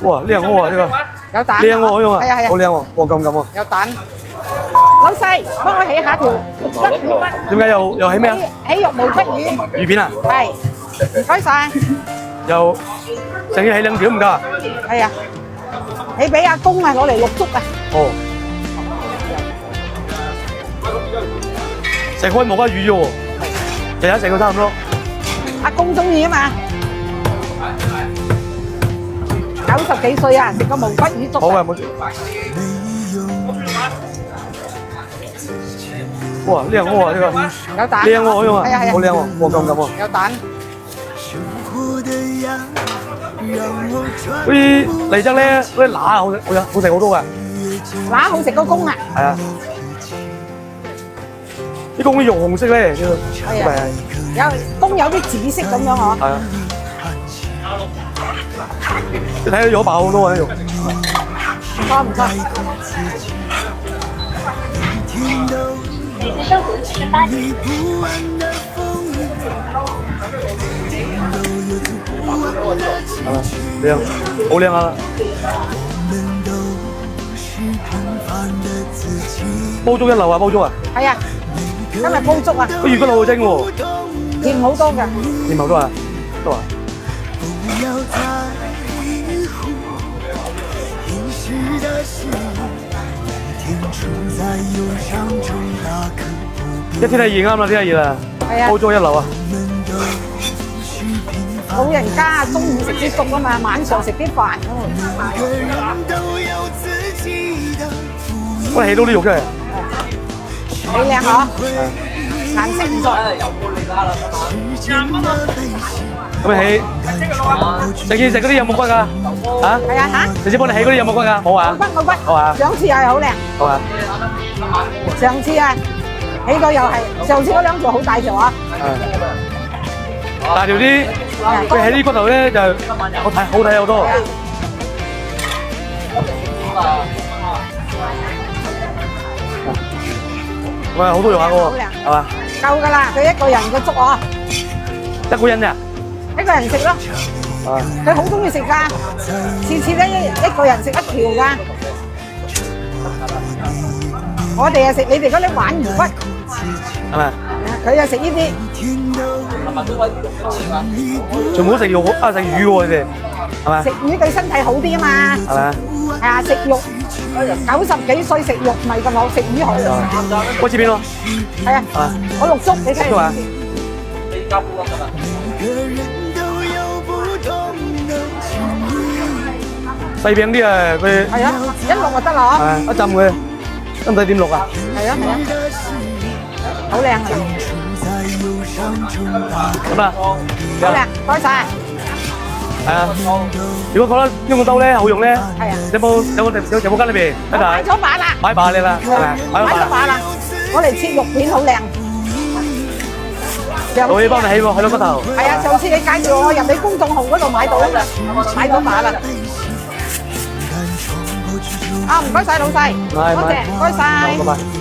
哇，靚喎呢個，有蛋。靚喎好用啊，係啊係啊。好靚喎，黃金咁喎。有蛋。老細，幫我起下條點解又起咩啊？起肉毛骨魚。魚片啊？係。唔該晒。又成日起兩條唔夠啊？係啊。你俾阿公啊，攞嚟淥粥啊。哦。食開冇乜魚啫喎，日日食到差唔多。阿公中意啊嘛。90幾歲啊，食個毛骨魚粥。好啊，冇。哇，靚喎呢個。有蛋。靚喎好用啊，係啊係啊。好靚喎，黃金咁喎。有蛋。嗰啲荔汁咧，嗰啲乸好食好多㗎。乸好食過公啊。係啊。啲公啲肉紅色咧，呢個係啊。有公有啲紫色咁樣嗬。係啊。你睇到肉爆好多啊！呢肉。唔錯唔錯。靚，好靚啊！煲粥一流啊！煲粥啊！係啊，今日煲粥啊！個魚骨好精喎，甜好多㗎。甜好多啊，多啊！一天氣熱啱啦，天氣熱啦，煲粥一流啊！老人家中午食啲粥啊嘛，晚上食啲飯啊嘛。我起到啲肉真係幾靚嗬，顏色唔錯。咁你起食嗰啲有冇骨㗎？嚇？係啊嚇。直接幫你起嗰啲有冇骨㗎？冇啊？冇骨。好啊。上次又係好靚。好啊。上次啊，起個又係，上次嗰兩條好大條啊。大條啲，佢喺啲骨頭咧就好睇好多。喂，好多肉下喎，係嘛？夠㗎啦，佢一個人嘅粥啊。一個人咋？一個人食咯。佢好中意食㗎，次次咧一個人食一條㗎。我哋啊食你哋嗰啲鯇魚骨，係咪？佢又食呢啲。全部都食肉啊，食魚喎你哋，係咪？食魚對身體好啲啊嘛。係咪？係啊，食肉90幾歲食肉咪咁好，食魚好。開始邊咯？係啊，我淥粥你睇下。細餅啲啊，佢係啊，一淥就得啦嗬。一浸佢，唔使點淥啊？係啊係啊，好靚啊！咁啊，好靚，該晒。係啊，如果覺得呢個兜咧好用咧，係啊，有冇跟裏邊？買咗把啦，買把你啦，係咪？買咗把啦，我嚟切肉片好靚。我可以幫你起喎，起到骨頭。係啊，上次你介紹我入你公眾號嗰度買到啊嘛，買咗把啦。啊，唔該晒老細，多謝，唔該晒。拜拜。